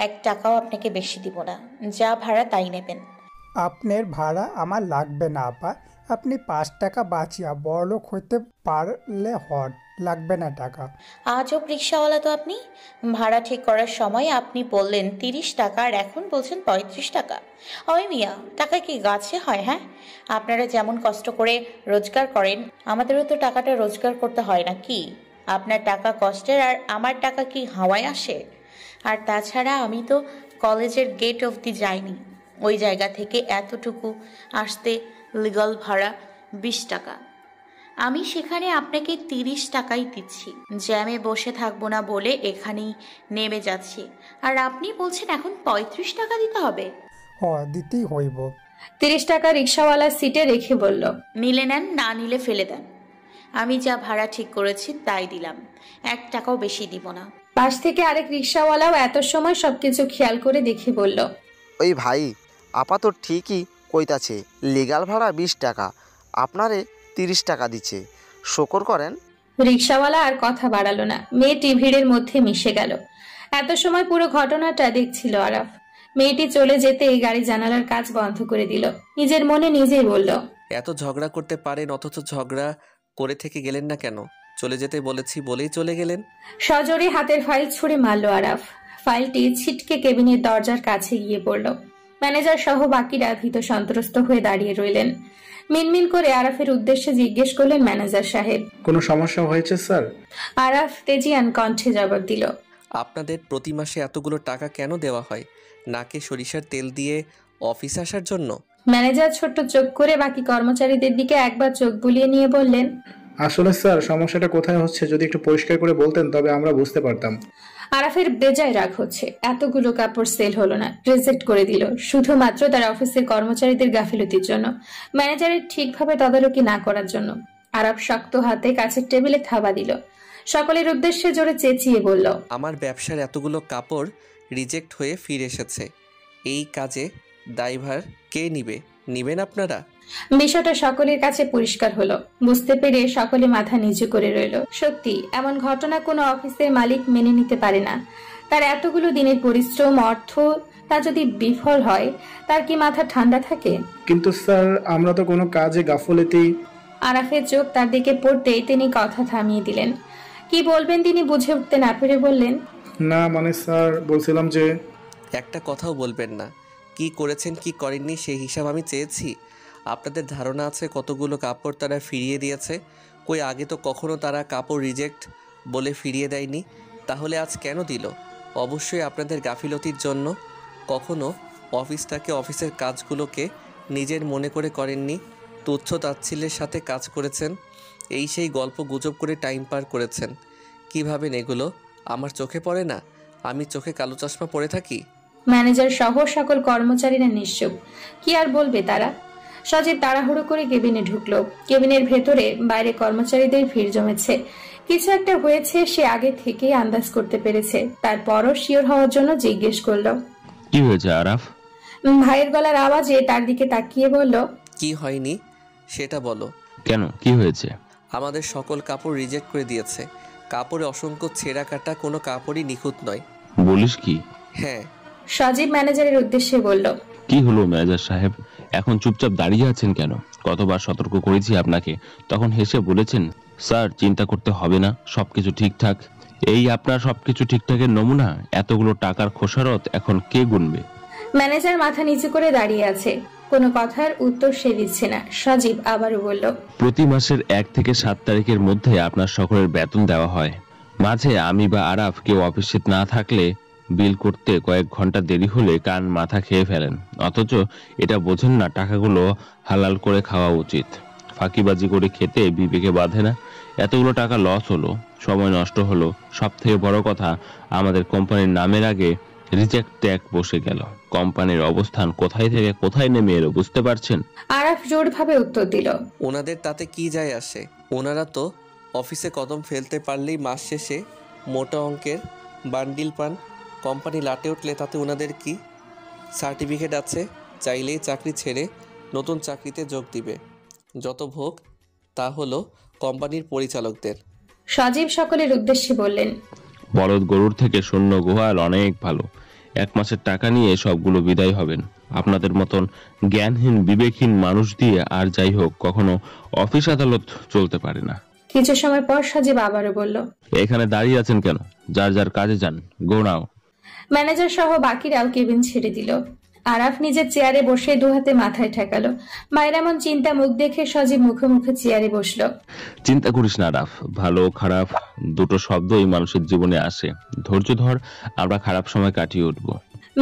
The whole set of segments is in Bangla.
এক টাকাও আপনাকে বেশি দিব না, যা ভাড়া তাই নেবেন। আপনার ভাড়া আমার লাগবে না আপা, আপনি 5 টাকা বাঁচিয়া বড়লোক হইতে পারলে হন, লাগবে না টাকা। আজব রিক্সাওয়ালা তো আপনি। ভাড়া ঠিক করার সময় আপনি বললেন 30 টাকা, আর এখন বলছেন 35 টাকা। ওই মিয়া, টাকা কি গাছে হয়? হ্যাঁ, আপনারা যেমন কষ্ট করে রোজগার করেন, আমাদেরও তো টাকাটা রোজগার করতে হয় না কি? আপনার টাকা কষ্টের, আর আমার টাকা কি হাওয়ায় আসে? আর তাছাড়া আমি তো কলেজের গেট অবধি যাইনি, ওই জায়গা থেকে এতটুকু আসতে লিগাল ভাড়া 20 টাকা। আমি সেখানে আপনাকে 30 টাকাই দিচ্ছি। জ্যামে বসে থাকবো না বলে এখানেই নেমে যাচ্ছি, আর আপনি বলছেন এখন 35 টাকা দিতে হবে? দিতেই হইব। 30 টাকা রিক্সাওয়ালা সিটে রেখে বলল, নিলে নেন, না নিলে ফেলে দেন। আমি যা ভাড়া ঠিক করেছি তাই দিলাম, 1 টাকাও বেশি দিব না। পাশ থেকে আরেক রিক্সাওয়ালাও এত সময় সবকিছু খেয়াল করে দেখে বলল, ওই ভাই, আপা তো ঠিকই কইতাছে, লিগাল ভাড়া 20 টাকা, আপনারে 30 টাকা দিচ্ছে, শকর করেন। রিক্সাওয়ালা আর কথা বাড়ালো না, মেয়েটি ভিড়ের মধ্যে মিশে গেল। এত সময় পুরো ঘটনাটা দেখছিল আরাফ। মেয়েটি চলে যেতে গাড়ি জানালার কাজ বন্ধ করে দিল। নিজের মনে নিজেই বলল, এত ঝগড়া করতে পারেন, অথচ ঝগড়া করে থেকে গেলেন না কেন? চলে যেতে বলেছি বলেই চলে গেলেন। সজোরে হাতের ফাইল ছুঁড়ে মারল আরাফ। ফাইলটি ছিটকে কেবিনের দরজার কাছে গিয়ে পড়ল। ম্যানেজার সহ বাকিরা ভীত সন্ত্রস্ত হয়ে দাঁড়িয়ে রইলেন। মিনমিন করে আরাফের উদ্দেশ্যে জিজ্ঞেস করলেন ম্যানেজার সাহেব, কোনো সমস্যা হয়েছে স্যার? আরাফ তেজিয়ান কণ্ঠে জবাব দিল, আপনাদের প্রতি মাসে এতগুলো টাকা কেন দেওয়া হয়? নাকে সরিষার তেল দিয়ে অফিস আসার জন্য? ম্যানেজার ছোট্ট চোখ করে বাকি কর্মচারীদের দিকে একবার চোখ বুলিয়ে নিয়ে বললেন, আসলে স্যার, সমস্যাটা কোথায় হচ্ছে যদি একটু পরিষ্কার করে বলতেন তবে আমরা বুঝতে পারতাম। আরাফের বেজায় রাগ হচ্ছে। এতগুলো কাপড় সেল হলো না, রিজেক্ট করে দিল শুধুমাত্র তার অফিসের কর্মচারীদের গাফিলতির জন্য, ম্যানেজারের ঠিকভাবে তদারকি না করার জন্য। আরাফ শক্ত হাতে কাছের টেবিলে থাবা দিল। সকলের উদ্দেশ্যে জোরে চেঁচিয়ে বলল, আমার ব্যবসার এতগুলো কাপড় রিজেক্ট হয়ে ফিরে এসেছে, এই কাজে দায়ভার কে নিবেন আপনারা? বিষয়টা সকলের কাছে পরিষ্কার হলো। বুঝতে পেরে সকলে মাথা নিচু করে রইল। সত্যি এমন ঘটনা কোনো অফিসের মালিক মেনে নিতে পারে না। তার এতগুলো দিনের পরিশ্রম, অর্থ, তা যদি বিফল হয়, তার কি মাথা ঠান্ডা থাকে? কিন্তু স্যার, আমরা তো কোনো কাজে গাফলতি। আরাফের চোখ তার দিকে পড়তেই তিনি কথা থামিয়ে দিলেন। কি বলবেন তিনি বুঝে উঠতে না পেরে বললেন, না মানে স্যার, বলছিলাম যে। একটা কথাও বলবেন না? কি করেছেন কি করেননি সেই হিসাব আমি চেয়েছি। আপনাদের ধারণা আছে কতগুলো কাপড় তারা ফিরিয়ে দিয়েছে? কই আগে তো কখনো তারা কাপড় রিজেক্ট বলে ফিরিয়ে দেয়নি। তাহলে আজ কেন দিল? অবশ্যই আপনাদের গাফিলতির জন্য। কখনো অফিসটাকে, অফিসের কাজগুলোকে নিজের মনে করে করেননি, তুচ্ছ তাচ্ছিল্যের সাথে কাজ করেছেন। এই সেই গল্প গুজব করে টাইম পার করেছেন। কীভাবে এগুলো আমার চোখে পড়ে না? আমি চোখে কালো চশমা পরে থাকি? ম্যানেজার সহ সকল কর্মচারীরা নিশ্চুপ। কি আর বলবে তারা? সজীব তাড়াহুড়ো করে কেবিনে ঢুকলো। কেবিনের ভেতরে বাইরে কর্মচারীদের ভিড় জমেছে। কিছু একটা হয়েছে, সে আগে থেকেই আন্দাজ করতে পেরেছে। তারপরও শিওর হওয়ার জন্য জিজ্ঞেস করলো, কি হয়েছে আরাফ? ভাইয়ের গলার আওয়াজে তার দিকে তাকিয়ে বলল, কি হয়নি সেটা বলো। কেন, কি হয়েছে? আমাদের সকল কাপড় রিজেক্ট করে দিয়েছে। কাপড়ে অসংখ্য ছেঁড়া কাটা, কোনো কাপড়ই নিখুঁত নয়। বলিস কি? হ্যাঁ। সজীব ম্যানেজারের উদ্দেশ্যে বলল, কি হলো ম্যানেজার সাহেব, এখন চুপচাপ দাঁড়িয়ে আছেন কেন? কতবার সতর্ক করেছি আপনাকে, তখন হেসে বলেছেন স্যার চিন্তা করতে হবে না, সবকিছু ঠিকঠাক। এই আপনার সবকিছু ঠিকঠাকের নমুনা? এতগুলো টাকার খোসারত এখন কে গুনবে? ম্যানেজার মাথা নিচু করে দাঁড়িয়ে আছে, কোনো কথার উত্তর সে দিচ্ছে না। সজীব আবারও বলল, প্রতি মাসের 1 থেকে 7 তারিখের মধ্যে আপনার সকলের বেতন দেওয়া হয়। মাঝে আমি বা আরাফ কেউ অফিসে না থাকলে বিল করতে কয়েক ঘন্টা দেরি হলে কান মাথা খেয়ে ফেলেন, অথচ এটা বোঝেন না টাকাগুলো হালাল করে খাওয়া উচিত। ফাঁকিবাজি করে খেতে বিবেকে বাঁধে না। এতগুলো টাকা লস হলো, সময় নষ্ট হলো, সব থেকে বড় কথা আমাদের কোম্পানির নামের আগে রিজেক্ট ট্যাগ বসে গেল। কোম্পানির অবস্থান কোথায় থেকে কোথায় নেমে এলো বুঝতে পারছেন? আরাফ জোরভাবে উত্তর দিল, ওনাদের তাতে কি যায় আসে? ওনারা তো অফিসে কদম ফেলতে পারলেই মাস শেষে মোটা অঙ্কের বান্ডিল পান। কোম্পানি লাটে উঠলে তাতে ওনাদের কি? সার্টিফিকেট আছে, চাইলেই চাকরি ছেড়ে নতুন চাকরিতে যোগ দিবে। যত ভোগ তা হলো কোম্পানির পরিচালকদের। সজীব সকলের উদ্দেশ্যে বললেন, বলদ গরুর থেকে শূন্য গোয়াল অনেক ভালো। 1 মাসের টাকা নিয়ে সবগুলো বিদায় হবেন। আপনাদের মতন জ্ঞানহীন বিবেকহীন মানুষ দিয়ে আর যাই হোক কখনো অফিস আদালত চলতে পারে না। কিছু সময় পর সজীব আবারও বলল, এখানে দাঁড়িয়ে আছেন কেন? যার যার কাজে যান, গো নাও। ম্যানেজার সহ বাকিরাও কেবিন ছেড়ে দিল। আরাফ নিজের চেয়ারে বসে 2 হাতে মাথায় ঠেকালো। মায়ের এমন চিন্তা মুখ দেখে সজীব মুখে মুখে চেয়ারে বসলো। চিন্তা করিস না আরাফ, ভালো খারাপ দুটো শব্দই মানুষের জীবনে আসে। ধৈর্য ধর, আমরা খারাপ সময় কাটিয়ে উঠবো।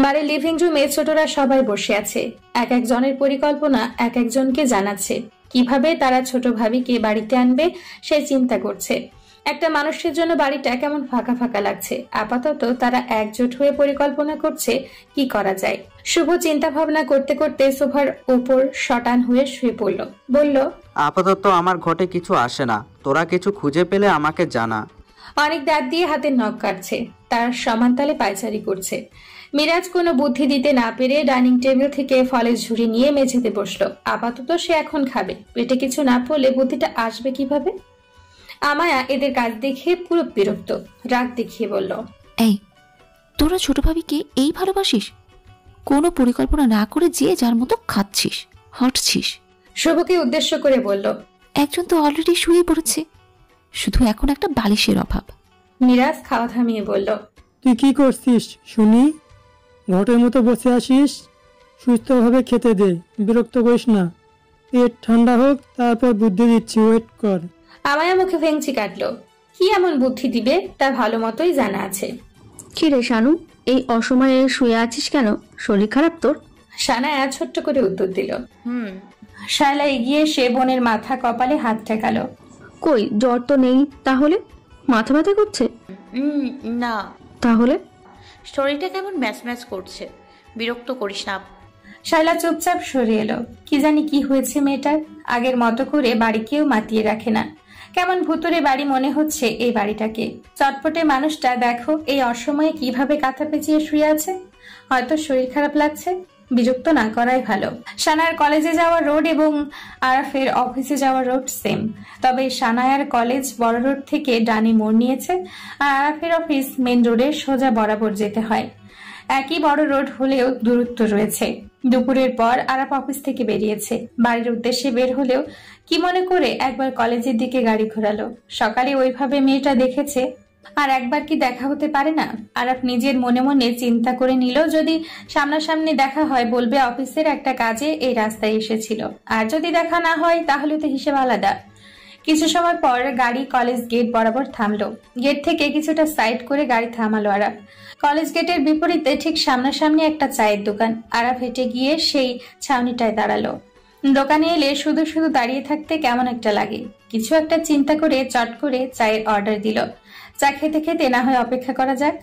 বাড়ির লিভিং রুমে ছোটরা সবাই বসে আছে। এক একজনের পরিকল্পনা এক একজনকে জানাচ্ছে। কিভাবে তারা ছোট ভাবিকে বাড়িতে আনবে সে চিন্তা করছে। একটা মানুষের জন্য বাড়িটা কেমন ফাঁকা ফাঁকা লাগছে। আপাতত তারা একজোট হয়ে পরিকল্পনা করছে কি করা যায়। শুভ চিন্তা ভাবনা করতে করতে সোফার উপর শটান হয়ে শুয়ে পড়ল। বলল, আপাতত আমার ঘটে কিছু আসে না, তোরা কিছু খুঁজে পেলে আমাকে জানা। অনেক দাঁত দিয়ে হাতের নখ কাটছে, তার সমানতালে পায়চারি করছে। মিরাজ কোনো বুদ্ধি দিতে না পেরে ডাইনিং টেবিল থেকে ফলের ঝুড়ি নিয়ে মেঝেতে বসলো। আপাতত সে এখন খাবে, পেটে কিছু না পড়লে বুদ্ধিটা আসবে কিভাবে। আমায়া এদের কাজ দেখে পুরো বিরক্ত, রাগ দেখিয়ে বলল, এই তোরা ছোট ভাবিকে এই ভালোবাসিস? কোনো পরিকল্পনা না করে যে যার মতো খাচ্ছিস, হটছিস। শুভকে উদ্দেশ্য করে বলল, একজন তো অলরেডি শুয়ে পড়েছে, শুধু এখন একটা বালিশের অভাব। মিরাজ খাওয়া থামিয়ে বলল, তুই কি করছিস শুনি? ঘটের মতো বসে আসিস, সুস্থভাবে খেতে দে, বিরক্ত করিস না। পেট ঠান্ডা হোক, তারপর বুদ্ধি দিচ্ছি, ওয়েট কর। আমায়া মুখে ভেঙচি কাটলো। কি এমন বুদ্ধি দিবে তা ভালো মতোই জানা আছে। কি রে শানু, এই অসময়ে শুয়ে আছিস কেন? শরীর খারাপ তোর? সানায়া ছোট্ট করে উত্তর দিল। শায়লা এগিয়ে সে বোনের মাথা কপালে হাত ঠেকালো। কই, জ্বর তো নেই, তাহলে মাথা ব্যথা করছে? না। তাহলে শরীরটা কেমন ম্যাচ ম্যাচ করছে, বিরক্ত করিস না। শায়লা চুপচাপ সরে এলো। কি জানি কি হয়েছে মেয়েটার, আগের মতো করে বাড়ি কেউ মাতিয়ে রাখে না। কেমন ভুতুরে বাড়ি মনে হচ্ছে এই বাড়িটাকে। চটপটে মানুষটা দেখো এই অসময়ে কিভাবে কাঁথা পেঁচিয়ে শুয়ে আছে। হয়তো শরীর খারাপ লাগছে। বিরক্ত না করাই ভালো। সানায়ার কলেজে যাওয়ার রোড এবং আরাফের অফিসে যাওয়ার রোড সেম, তবে সানায়ার কলেজ বড় রোড থেকে ডানি মোড় নিয়েছে আর আরাফের অফিস মেন রোডের সোজা বরাবর যেতে হয়। একই বড় রোড হলেও দূরত্ব রয়েছে। দুপুরের পর আরাফ অফিস থেকে বেরিয়েছে। বাড়ির উদ্দেশ্যে বের হলেও কি মনে করে একবার কলেজের দিকে গাড়ি ঘোরালো। সকালে ওইভাবে মেয়েটা দেখেছে, আর একবার কি দেখা হতে পারে না? আরাফ নিজের মনে মনে চিন্তা করে নিল, যদি সামনাসামনি দেখা হয় বলবে অফিসের একটা কাজে এই রাস্তায় এসেছিল, আর যদি দেখা না হয় তাহলে তো হিসেব আলাদা। কিছু সময় পর গাড়ি কলেজ গেট বরাবর থামলো। গেট থেকে কিছুটা সাইড করে গাড়ি থামালো আরাফ। কলেজ গেটের বিপরীতে ঠিক সামনাসামনি একটা চায়ের দোকান। আরাফ হেঁটে গিয়ে সেই ছাউনিটায় দাঁড়ালো। দোকানে এলে শুধু শুধু দাঁড়িয়ে থাকতে কেমন একটা লাগে। কিছু একটা চিন্তা করে চট করে চায়ের অর্ডার দিল। চা খেতে খেতে না হয় অপেক্ষা করা যাক।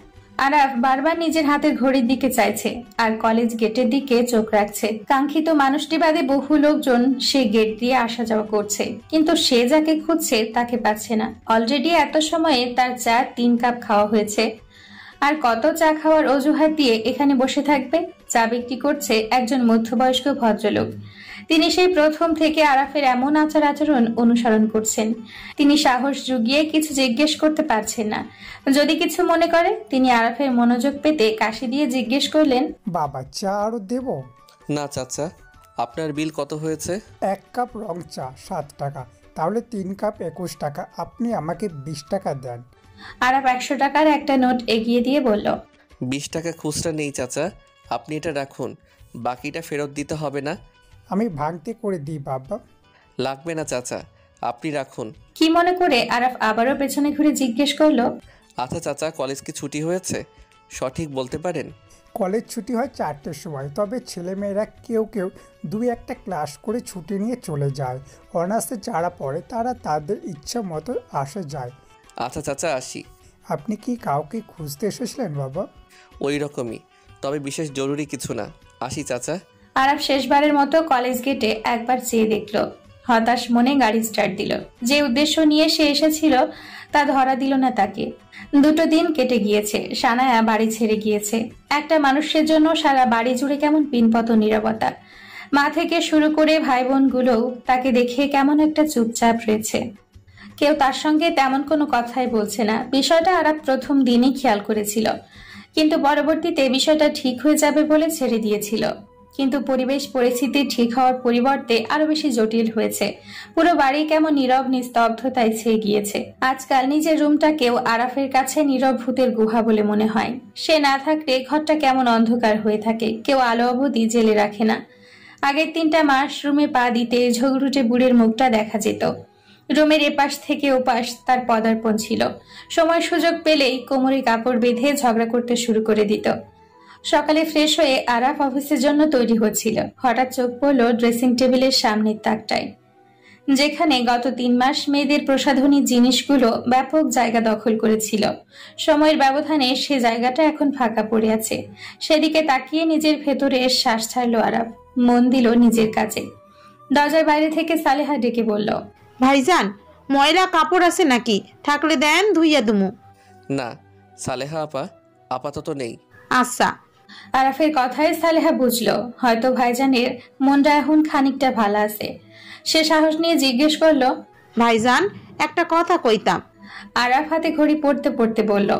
আরাফ বারবার নিজের হাতের ঘড়ির দিকে চাইছে আর কলেজ গেটের দিকে চোখ রাখছে। কাঙ্ক্ষিত মানুষটি বাদে বহু লোকজন সে গেট দিয়ে আসা যাওয়া করছে, কিন্তু সে যাকে খুঁজছে তাকে পাচ্ছে না। অলরেডি এত সময়ে তার চা 3 কাপ খাওয়া হয়েছে। আর কত চা খাওয়ার অজুহাত দিয়ে এখানে বসে থাকবে? চা বিক্রি করছে একজন মধ্যবয়স্ক ভদ্রলোক। তিনি সেই প্রথম থেকে আরাফের এমন আচার আচরণ অনুসরণ করছেন। তিনি সাহস জুগিয়ে কিছু জিজ্ঞেস করতে পারছেন না। যদি কিছু মনে করে তিনি আরাফের মনোযোগ পেতে কাশি দিয়ে জিজ্ঞেস করলেন, বাবা চা আরো দেব? না চাচা, আপনার বিল কত হয়েছে? 1 কাপ রং চা 7 টাকা, তাহলে 3 কাপ 21 টাকা। আপনি আমাকে 20 টাকা দেন। আরাফ 100 টাকার একটা নোট এগিয়ে দিয়ে বলল, 20 টাকা খুচরা নেই চাচা, আপনি এটা রাখুন, বাকিটা ফেরত দিতে হবে না। আমি ভাঙতে করে দিই বাবা। লাগবে না চাচা, আপনি রাখুন। কি মনে করে আরাফ আবারও পেছনে ঘুরে জিজ্ঞেস করলো, আচ্ছা চাচা, কলেজ কি ছুটি হয়েছে? সঠিক বলতে পারেন? কলেজ ছুটি হয় 4টের সময়, তবে ছেলেমেয়েরা কেউ কেউ 2-1টা ক্লাস করে ছুটি নিয়ে চলে যায়। অনার্সে যারা পড়ে তারা তাদের ইচ্ছা মতো আসে যায়। আচ্ছা চাচা, আসি। আপনি কি কাউকে খুঁজতে এসেছিলেন বাবা? ওই রকমই, তবে বিশেষ জরুরি কিছু না। আসি চাচা। আরাফ শেষবারের মতো কলেজ গেটে একবার চেয়ে দেখলো। হতাশ মনে গাড়ি স্টার্ট দিল। যে উদ্দেশ্য নিয়ে সে এসেছিল তা ধরা দিল না তাকে। 2 দিন কেটে গিয়েছে। সানায়া বাড়ি ছেড়ে গিয়েছে। একটা মানুষের জন্য সারা বাড়ি জুড়ে কেমন পিনপত নীরবতা। মা থেকে শুরু করে ভাই বোনগুলোও তাকে দেখে কেমন একটা চুপচাপ রয়েছে। কেউ তার সঙ্গে তেমন কোনো কথাই বলছে না। বিষয়টা আরাফ প্রথম দিনই খেয়াল করেছিল। কিন্তু পরবর্তীতে বিষয়টা ঠিক হয়ে যাবে বলে ছেড়ে দিয়েছিল। কিন্তু পরিবেশ পরিস্থিতি ঠিক হওয়ার পরিবর্তে আরো বেশি জটিল হয়েছে। পুরো বাড়ি কেমন নীরব নিস্তব্ধতায় ছেয়ে গিয়েছে। আজকাল নিজের রুমটাকেও আরাফের কাছে নীরব ভূতের গুহা বলে মনে হয়। সে না থাকলে ঘরটা কেমন অন্ধকার হয়ে থাকে, কেউ আলো অবধি জেলে রাখে না। আগের 3টা মাস রুমে পা দিতে ঝগড়ুটে বুড়ির মুখটা দেখা যেত। রুমের এপাশ থেকে ওপাশ তার পদার্পণ ছিল। সময় সুযোগ পেলেই কোমরে কাপড় বেঁধে ঝগড়া করতে শুরু করে দিত। সকালে ফ্রেশ হয়ে আরাফ অফিসের জন্য তৈরি হচ্ছিল। হঠাৎ চোখ পড়ল ড্রেসিং টেবিলের সামনের তাকটায়, যেখানে গত 3 মাস মেয়েদের প্রসাধনী জিনিসগুলো ব্যাপক জায়গা দখল করেছিল। সময়ের ব্যবধানে সে জায়গাটা এখন ফাঁকা পড়ে আছে। সেদিকে তাকিয়ে নিজের ভেতরে শ্বাস ছাড়ল আরাফ, মন দিল নিজের কাজে। দরজার বাইরে থেকে সালেহা ডেকে বলল, ভাইজান, ময়লা কাপড় আছে নাকি? থাকলে দেন, ধুইয়া দুমু। না সালেহা আপা, আপাতত নেই। আচ্ছা। আরাফের কথায় সালেহা বুঝলো হয়তো ভাইজানের মনটা এখন খানিকটা ভালো আছে। সে সাহস নিয়ে জিজ্ঞেস করলো, ভাইজান একটা কথা কইতাম। আরাফ হাতে ঘড়ি পড়তে পড়তে বলল,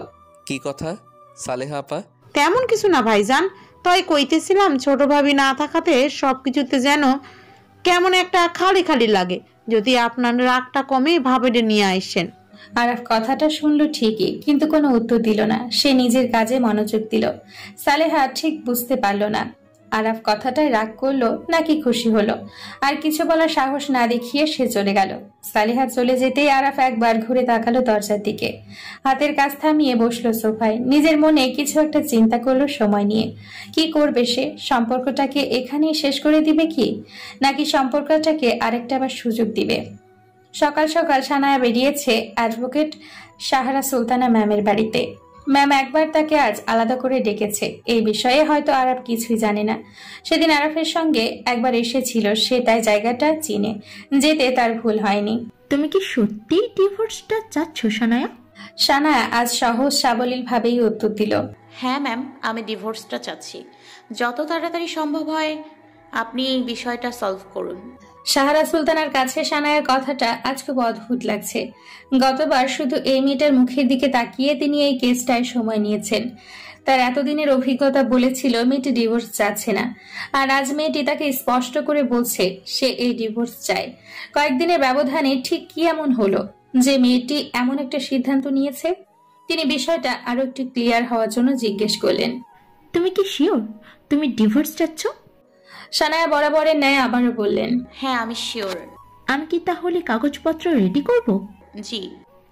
কি কথা সালেহা আপা? তেমন কিছু না ভাইজান, তাই কইতেছিলাম ছোট ভাবি না থাকাতে সবকিছুতে যেন কেমন একটা খালি খালি লাগে। যদি আপনার রাগটা কমে ভাবিটা নিয়ে আসেন। আরাফ কথাটা শুনলো ঠিকই, কিন্তু কোনো উত্তর দিল না। সে নিজের কাজে মনোযোগ দিল। সালেহা ঠিক বুঝতে পারল না আরাফ কথাটায় রাগ করলো নাকি খুশি হলো। আর কিছু বলার সাহস না দেখিয়ে সে চলে গেল। সালেহা চলে যেতেই আরাফ একবার ঘুরে তাকালো দরজার দিকে। হাতের কাজ থামিয়ে বসলো সোফায়। নিজের মনে কিছু একটা চিন্তা করলো সময় নিয়ে। কি করবে সে? সম্পর্কটাকে এখানেই শেষ করে দিবে কি, নাকি সম্পর্কটাকে আরেকটা আবার সুযোগ দিবে? সকাল সকাল সানায়া বেরিয়েছে অ্যাডভোকেট সাহারা সুলতানা ম্যামের বাড়িতে। ম্যাম একবার তাকে আজ আলাদা করে ডেকেছে। এই বিষয়ে হয়তো আরাফ কিছুই জানে না। সেদিন আরাফের সঙ্গে একবার এসেছিল সে, তাই জায়গাটা চিনে। যেতে তার ভুল হয়নি। তুমি কি সত্যি ডিভোর্সটা চাচ্ছ সানায়া? সানায়া আজ সহজ সাবলীল ভাবেই উত্তর দিল, হ্যাঁ ম্যাম, আমি ডিভোর্সটা চাচ্ছি। যত তাড়াতাড়ি সম্ভব হয় আপনি এই বিষয়টা সলভ করুন। সাহারা সুলতানার কাছে সানায়ার কথাটা আজ খুব অদ্ভুত লাগছে। গতবার শুধু এই মেয়েটার মুখের দিকে তাকিয়ে তিনি এই কেসটায় সময় নিয়েছেন। তার এতদিনের অভিজ্ঞতা বলেছিল মেয়েটি ডিভোর্স চাচ্ছে না। আর আজ মেয়েটি তাকে স্পষ্ট করে বলছে সে এই ডিভোর্স চায়। কয়েকদিনের ব্যবধানে ঠিক কি এমন হলো যে মেয়েটি এমন একটা সিদ্ধান্ত নিয়েছে? তিনি বিষয়টা আরো একটু ক্লিয়ার হওয়ার জন্য জিজ্ঞেস করলেন, তুমি কি শিওর তুমি ডিভোর্স চাচ্ছ? সানায়া বরাবরের ন্যায় আবারও বললেন, হ্যাঁ আমি শিওর। আমি কি তাহলে কাগজপত্র রেডি করব? জি।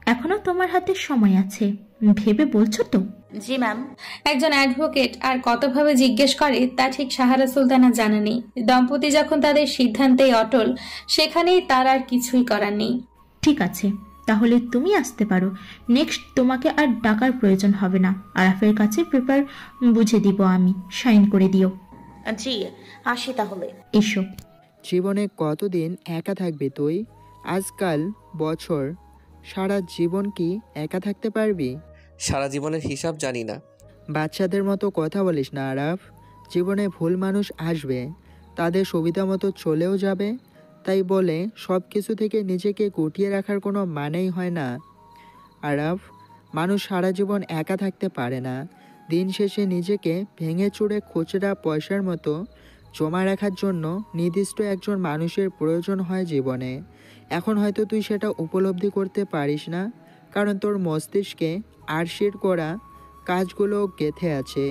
এখনো তোমার হাতে সময় আছে, ভেবে বলছো তো? জি ম্যাম। একজন অ্যাডভোকেট আর কতভাবে জিজ্ঞেস করে তা ঠিক সাহারা সুলতানা জানা নেই। দম্পতি যখন তাদের সিদ্ধান্তেই অটল, সেখানেই তার আর কিছুই করার নেই। ঠিক আছে, তাহলে তুমি আসতে পারো। নেক্সট তোমাকে আর ডাকার প্রয়োজন হবে না। আরাফের কাছে পেপার বুঝে দিব আমি, সাইন করে দিও। জি, আসি তাহলে। এসো। জীবনে কতদিন একা থাকবি তুই? আজকাল বছর সারা জীবন কি একা থাকতে পারবি? সারা জীবনের হিসাব জানি না। বাচ্চাদের মতো কথা বলিস না আরাফ। জীবনে ভুল মানুষ আসবে, তাদের সুবিধা মতো চলেও যাবে। তাই বলে সব কিছু থেকে নিজেকে গুটিয়ে রাখার কোনো মানেই হয় না আরাফ। মানুষ সারা জীবন একা থাকতে পারে না। দিন শেষে নিজেকে ভেঙে চুরে খুচরা পয়সার মতো জমা রাখার জন্য নির্দিষ্ট একজন মানুষের প্রয়োজন হয় জীবনে। এখন হয়তো তুই সেটা উপলব্ধি করতে পারিস না, কারণ তোর মস্তিষ্কে আরশির করা কাজগুলো গেঁথে আছে।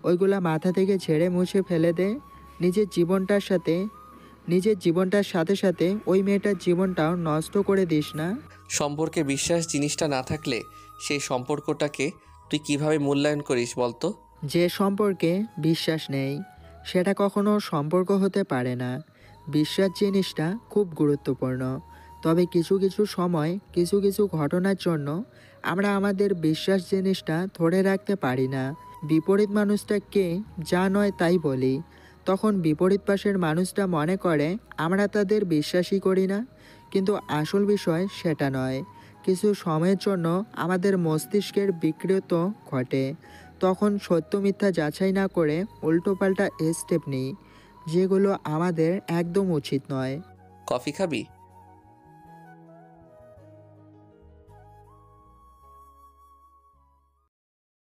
ওইগুলা মাথা থেকে ঝেড়ে মুছে ফেলে দে। নিজের জীবনটার সাথে সাথে ওই মেয়েটার জীবনটাও নষ্ট করে দিস না। সম্পর্কে বিশ্বাস জিনিসটা না থাকলে সেই সম্পর্কটাকে তুই কিভাবে মূল্যায়ন করিস বলতো? যে সম্পর্কে বিশ্বাস নেই সেটা কখনো সম্পর্ক হতে পারে না। বিশ্বাস জিনিসটা খুব গুরুত্বপূর্ণ, তবে কিছু কিছু সময় কিছু কিছু ঘটনার জন্য আমরা আমাদের বিশ্বাস জিনিসটা ধরে রাখতে পারি না। বিপরীত মানুষটাকে যা নয় তাই বলি, তখন বিপরীত পাশের মানুষটা মনে করে আমরা তাদের বিশ্বাসই করি না, কিন্তু আসল বিষয় সেটা নয়। কিছু সময়ের জন্য আমাদের মস্তিষ্কের বিকৃত ঘটে, তখন সত্য মিথ্যা যাচাই না করে উল্টোপাল্টা স্টেপ নিই, যেগুলো আমাদের একদম উচিত নয়। কফি খাবি?